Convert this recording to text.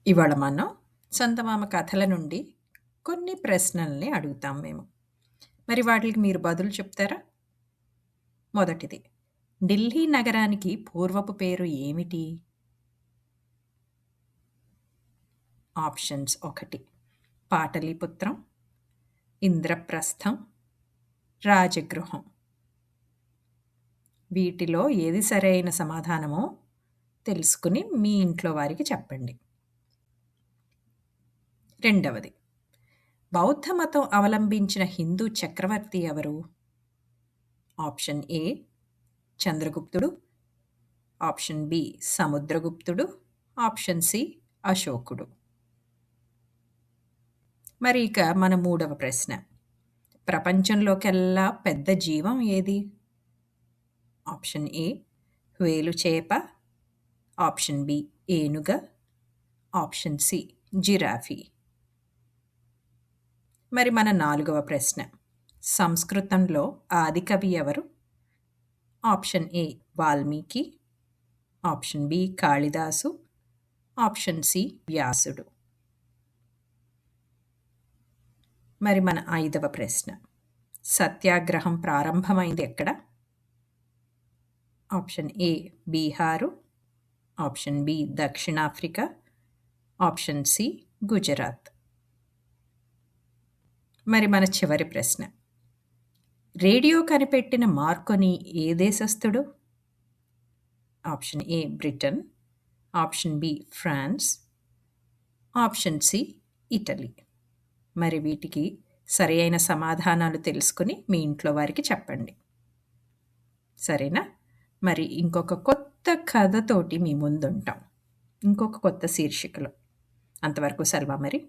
ఇవాళ మనం చందమామ కథల నుండి కొన్ని ప్రశ్నల్ని అడుగుతాం మేము. మరి వాటికి మీరు బదులు చెప్తారా? మొదటిది. ఢిల్లీ నగరానికి పూర్వపు పేరు ఏమిటి? ఆప్షన్స్ 1 పాటలీపుత్రం, ఇంద్రప్రస్థం, రాజగృహం. వీటిలో ఏది సరైన సమాధానమో తెలుసుకుని మీ ఇంట్లో వారికి చెప్పండి. రెండవది. బౌద్ధ మతం అవలంబించిన హిందూ చక్రవర్తి ఎవరు? ఆప్షన్ ఏ చంద్రగుప్తుడు, ఆప్షన్ బి సముద్రగుప్తుడు, ఆప్షన్ సి అశోకుడు. మరి ఇక మన మూడవ ప్రశ్న. ప్రపంచంలోకెల్లా పెద్ద జీవం ఏది? ఆప్షన్ ఏ వేలు చేప, ఆప్షన్ బి ఏనుగ, ఆప్షన్ సి జిరాఫీ. మరి మన నాలుగవ ప్రశ్న. సంస్కృతంలో ఆదికవి ఎవరు? Option A Valmiki, option B Kalidasa, option C వ్యాసుడు. మరి మన ఐదవ ప్రశ్న. సత్యాగ్రహం ప్రారంభమైంది ఎక్కడ? Option A Bihar, option B దక్షిణాఫ్రికా, ఆప్షన్ సి గుజరాత్. మరి మన చివరి ప్రశ్న. రేడియో కనిపెట్టిన మార్కోని ఏ దేశస్థుడు? Option A Britain, option B France, option C Italy. మరి వీటికి సరి అయిన సమాధానాలు తెలుసుకుని మీ ఇంట్లో వారికి చెప్పండి. సరేనా? మరి ఇంకొక కొత్త కథతోటి మీ ముందుంటాం, ఇంకొక కొత్త శీర్షికలో. అంతవరకు సెలవు మరి.